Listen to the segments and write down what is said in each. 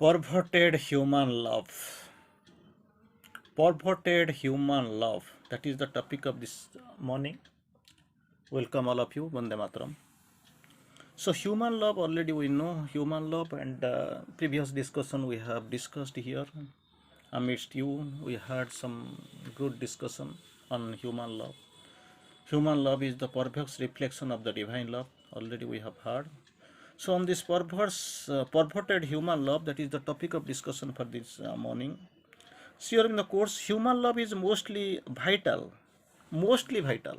Perverted human love. Perverted human love. That is the topic of this morning. Welcome all of you. Vande Mataram. So human love already we know human love, and previous discussion we have discussed here. Amidst you, we had some good discussion on human love. Human love is the perfect reflection of the divine love. Already we have heard. So on this perverted human love, that is the topic of discussion for this morning. Here in the course, human love is mostly vital, mostly vital,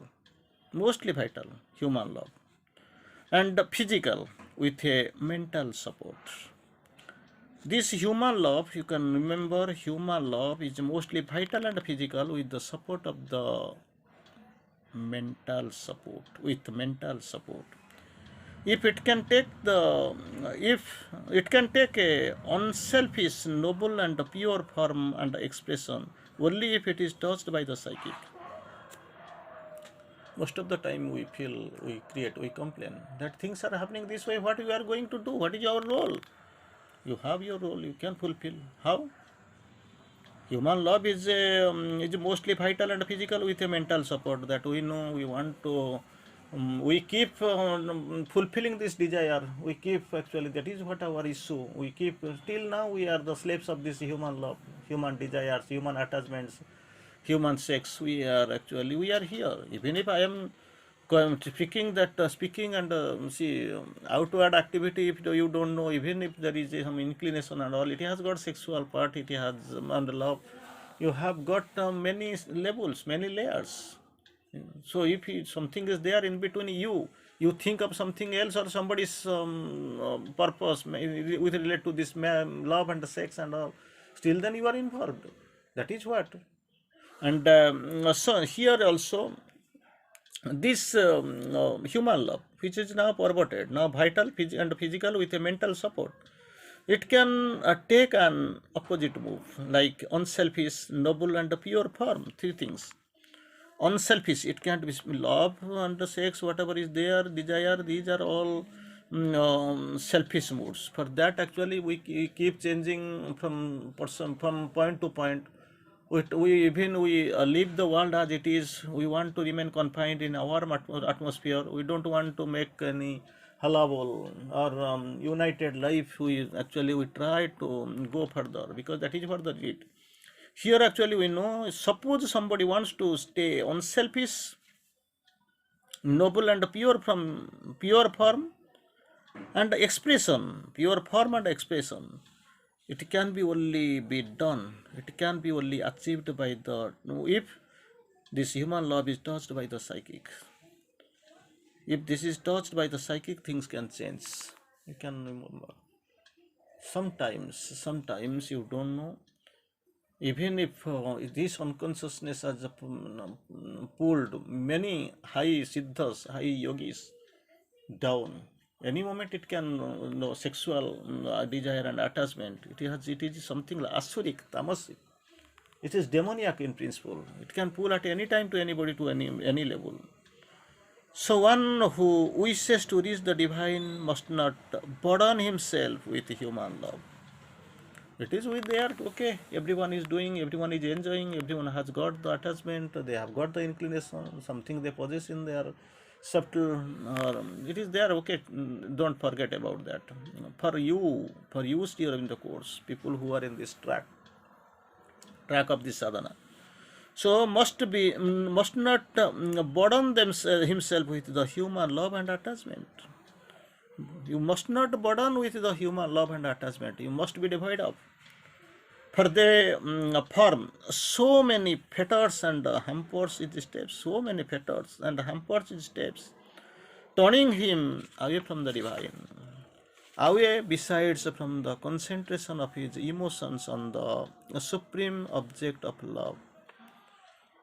human love, and physical with a mental support. This human love, you can remember, human love is mostly vital and physical with the support of the mental support, with mental support. If it can take the, if it can take a unselfish, noble and pure form and expression, only if it is touched by the psychic. Most of the time we feel, we complain that things are happening this way. What you are going to do? What is your role? You have your role. You can fulfill. How? Human love is mostly vital and physical with a mental support, that we know we want to. We keep fulfilling this desire. We keep, actually, that is what our issue. We keep, till now we are the slaves of this human love, human desires, human attachments, human sex. We are here. Even if I am speaking and outward activity, if you don't know, even if there is some inclination and all, it has got sexual part, it has and love. You have got many levels, many layers. So if something is there in between, you think of something else or somebody's purpose with relate to this love and sex and all, still then you are involved. That is what. And so here also, this human love, which is now perverted, now vital and physical with a mental support, it can take an opposite move, like unselfish, noble and pure form. Three things. Unselfish, it can't be love and sex, whatever is there, desire, these are all selfish moods. For that, actually, we keep changing from person, from point to point. We leave the world as it is. We want to remain confined in our atmosphere. We don't want to make any hallaball or united life. We try to go further, because that is further it. Here, actually, we know, suppose somebody wants to stay unselfish, noble and pure from pure form and expression, pure form and expression. It can be only be done. It can be only achieved by the, if this human love is touched by the psychic. If this is touched by the psychic, things can change. You can remember. Sometimes you don't know. Even if this unconsciousness has pulled many high siddhas, high yogis down, any moment it can sexual desire and attachment. It is something like asuric, tamasic. It is demoniac in principle. It can pull at any time to anybody to any level. So one who wishes to reach the divine must not burden himself with human love. It is with there, okay, everyone is doing, everyone is enjoying, everyone has got the attachment, they have got the inclination, something they possess in their subtle, it is there, okay, don't forget about that. For you still in the course, people who are in this track of this sadhana, so must not burden himself with the human love and attachment. You must not burden with the human love and attachment. You must be devoid of. For they form so many fetters and hampers in the steps, so many fetters and hampers in steps, turning him away from the divine, away besides from the concentration of his emotions on the supreme object of love.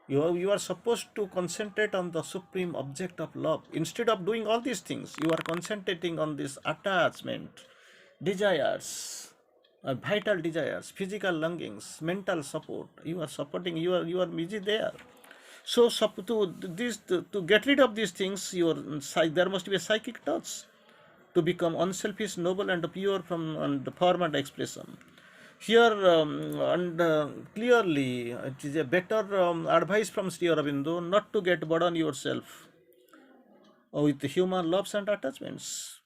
You are supposed to concentrate on the supreme object of love. Instead of doing all these things, you are concentrating on this attachment, desires, vital desires, physical longings, mental support. You are supporting, you are busy there. So to get rid of these things, there must be a psychic touch. to become unselfish, noble, and pure from and form and expression. Here, and clearly, it is a better advice from Sri Aurobindo not to get burden yourself with human loves and attachments,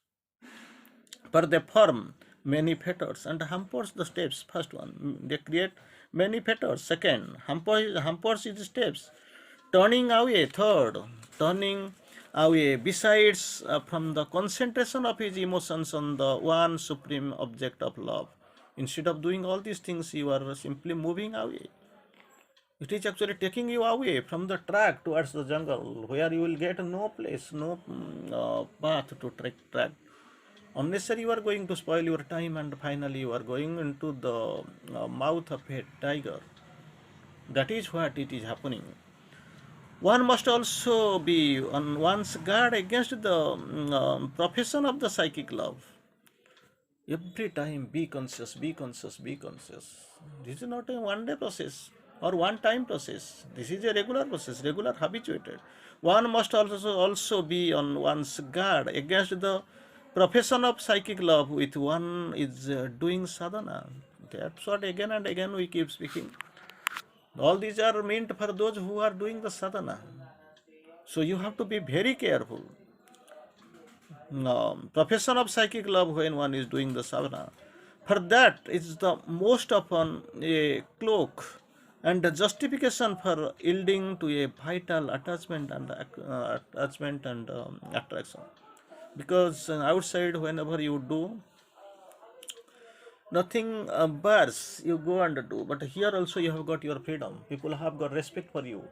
for they form many fetters and hampers the steps. First one, they create many fetters. Second, hampers is steps. Turning away. Third, turning away. Besides, from the concentration of his emotions on the one supreme object of love. Instead of doing all these things, you are simply moving away. It is actually taking you away from the track towards the jungle, where you will get no place, no path to track. Unnecessary, you are going to spoil your time, and finally you are going into the mouth of a tiger. That is what it is happening. One must also be on one's guard against the profession of the psychic love. Every time be conscious, be conscious, be conscious. This is not a one day process or one time process. This is a regular process, regular habituated. One must also be on one's guard against the profession of psychic love with one is doing sadhana. That's what again and again we keep speaking. All these are meant for those who are doing the sadhana. So you have to be very careful. Profession of psychic love when one is doing the sadhana. For that is the most often a cloak and a justification for yielding to a vital attachment and attraction. Because outside, whenever you do nothing bars, you go and do. But here also you have got your freedom. People have got respect for you.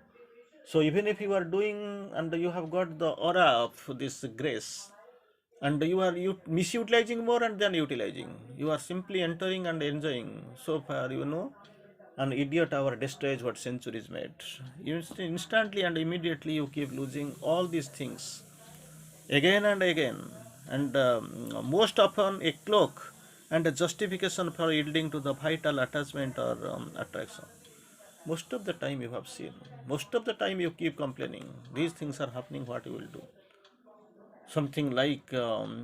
So even if you are doing and you have got the aura of this grace, and you are misutilizing more and then utilizing, you are simply entering and enjoying. So far, an idiot hour destroys what centuries made. Instantly and immediately you keep losing all these things again and again, and most often a cloak and a justification for yielding to the vital attachment or attraction. Most of the time you have seen, most of the time you keep complaining, these things are happening, what you will do? Something like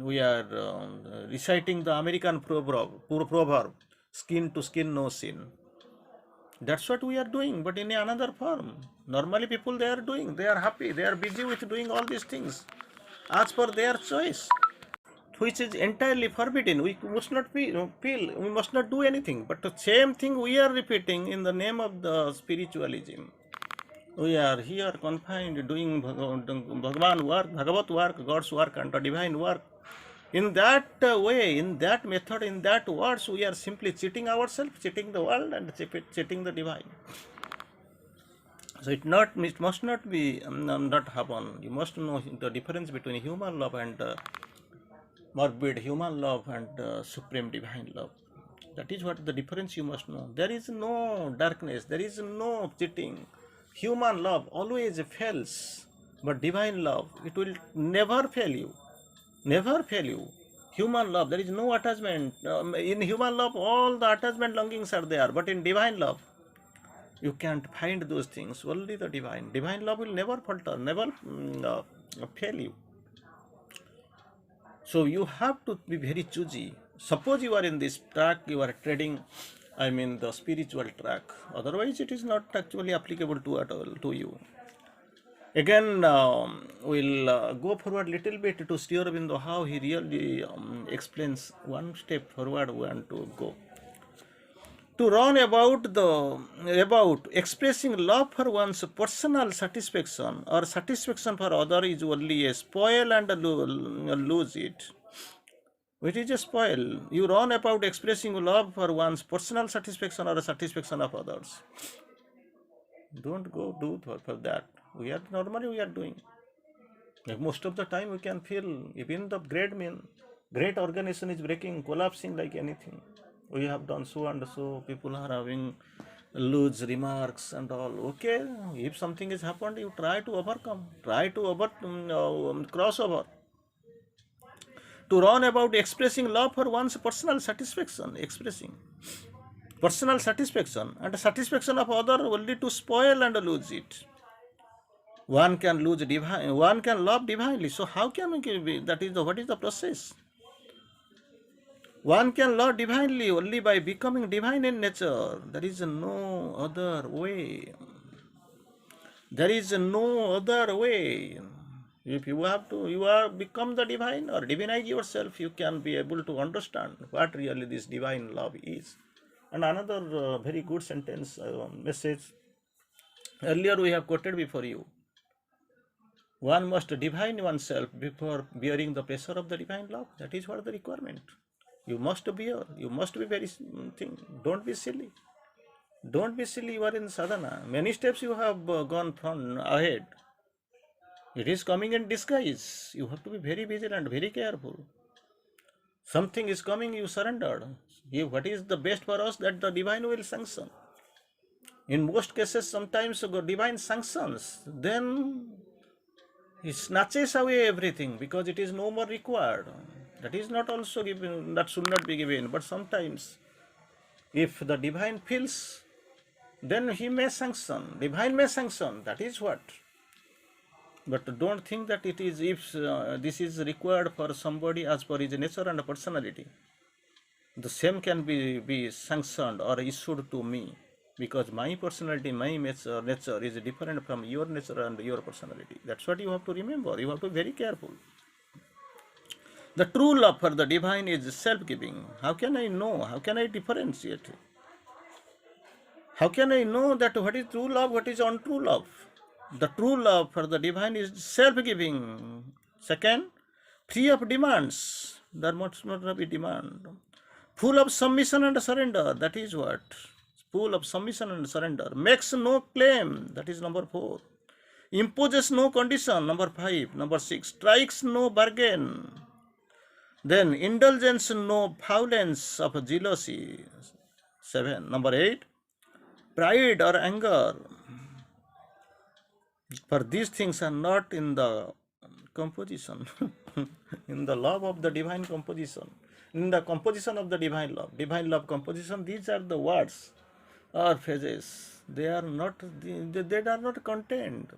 we are reciting the American proverb, skin to skin, no sin. That's what we are doing, but in another form. Normally people they are doing, they are happy, they are busy with doing all these things as per their choice, which is entirely forbidden. We must not feel, we must not do anything. But the same thing we are repeating in the name of the spiritualism. We are here confined doing Bhagavan work, Bhagavat work, God's work, and the divine work. In that way, in that method, in that words, we are simply cheating ourselves, cheating the world, and cheating the divine. So it must not be not happen. You must know the difference between human love and morbid human love and supreme divine love. That is what the difference you must know. There is no darkness, there is no cheating. Human love always fails, but divine love, it will never fail you. Never fail you. Human love, there is no attachment. In human love, all the attachment longings are there, but in divine love, you can't find those things. Only the divine. Divine love will never falter, never fail you. So you have to be very choosy. Suppose you are in this track, you are trading, the spiritual track. Otherwise, it is not actually applicable to at all to you. Again, we'll go forward little bit to Sri Aurobindo, how he really explains one step forward we want to go. To run about expressing love for one's personal satisfaction or satisfaction for other is only a spoil and lose it. Which is a spoil. You run about expressing love for one's personal satisfaction or satisfaction of others. Don't go do for that. We are doing. Like most of the time we can feel even the great organization is breaking, collapsing like anything. We have done so and so, people are having loose remarks and all. Okay, if something has happened, you try to overcome, try to cross over. To run about expressing love for one's personal satisfaction, expressing personal satisfaction and satisfaction of other only to spoil and lose it. One can lose divine, one can love divinely. So how can we give? That is what is the process? One can love divinely only by becoming divine in nature. There is no other way. There is no other way. If you have to, you are become the divine or divinize yourself, you can be able to understand what really this divine love is. And another very good sentence, message, earlier we have quoted before you. One must divine oneself before bearing the pressure of the divine love. That is what the requirement. You must bear. You must be very thing. Don't be silly. Don't be silly. You are in sadhana. Many steps you have gone from ahead. It is coming in disguise. You have to be very vigilant, very careful. Something is coming, you surrendered. What is the best for us that the divine will sanction. In most cases, sometimes divine sanctions, then he snatches away everything because it is no more required. That is not also given, that should not be given. But sometimes, if the divine feels, then he may sanction. Divine may sanction. That is what. But don't think that it is if this is required for somebody as per his nature and personality. The same can be sanctioned or issued to me because my personality, my nature is different from your nature and your personality. That's what you have to remember. You have to be very careful. The true love for the divine is self-giving. How can I know? How can I differentiate? How can I know that what is true love, what is untrue love? The true love for the divine is self-giving. Second, free of demands. There must not be demand. Full of submission and surrender. That is what. Full of submission and surrender. Makes no claim. That is number 4. Imposes no condition. Number 5. Number 6. Strikes no bargain. Then indulgence no violence of jealousy. 7. Number 8. Pride or anger. For these things are not in the composition, in the love of the divine composition, in the composition of the divine love composition. These are the words or phrases. They are not contained.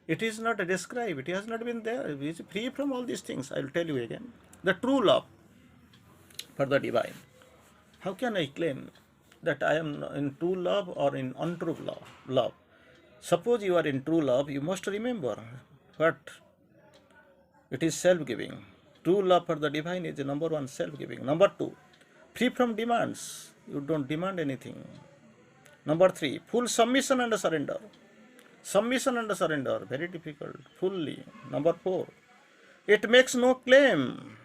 It is not described. It has not been there. It is free from all these things. I will tell you again. The true love for the divine. How can I claim that I am in true love or in untrue love? Suppose you are in true love, you must remember what it is self-giving. True love for the divine is number 1, self-giving. Number 2, free from demands. You don't demand anything. Number 3, full submission and surrender. Submission and surrender, very difficult, fully. Number 4, it makes no claim.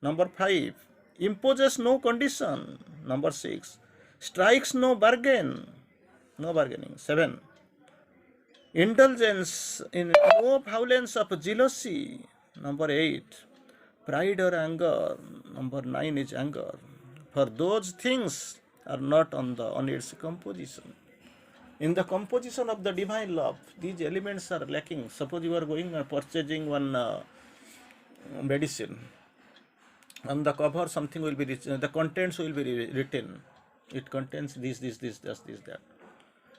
Number 5, imposes no condition. Number 6, strikes no bargain, no bargaining. 7, indulgence in no violence of jealousy. Number 8, pride or anger. Number 9 is anger. For those things are not on its composition. In the composition of the divine love, these elements are lacking. Suppose you are going and purchasing one medicine. On the cover, something will be written, the contents will be written. It contains this, that.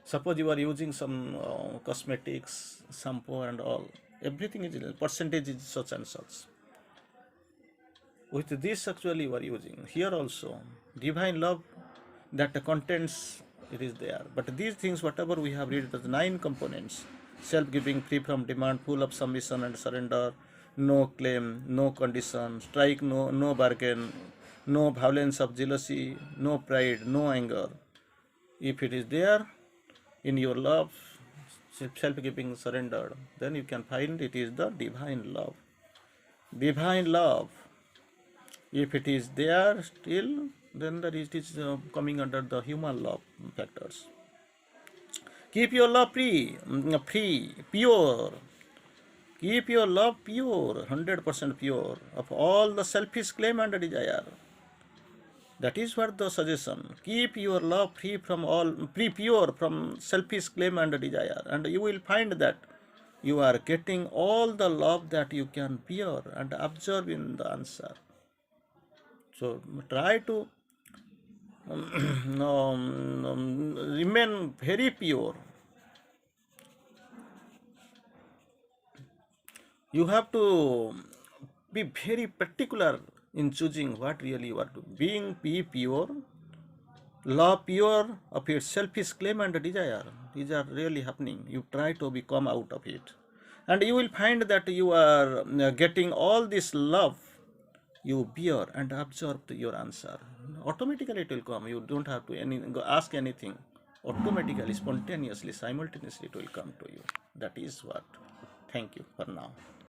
Suppose you are using some cosmetics, shampoo and all. Everything is percentage is such and such. With this actually you are using. Here also, divine love that contains, it is there. But these things, whatever we have read, the 9 components, self-giving, free from demand, full of submission and surrender, no claim, no condition, strike no bargain, no violence of jealousy, no pride, no anger. If it is there in your love, self-giving, surrendered, then you can find it is the divine love. Divine love. If it is there still, then it is coming under the human love factors. Keep your love pure. Keep your love pure, 100% pure, of all the selfish claim and desire. That is what the suggestion. Keep your love pure from selfish claim and desire, and you will find that you are getting all the love that you can bear and observe in the answer. So try to remain very pure. You have to be very particular in choosing what really you are doing. Be pure, love pure of your selfish claim and desire. These are really happening. You try to become out of it. And you will find that you are getting all this love. You bear and absorb your answer. Automatically it will come. You don't have to ask anything. Automatically, spontaneously, simultaneously it will come to you. That is what. Thank you for now.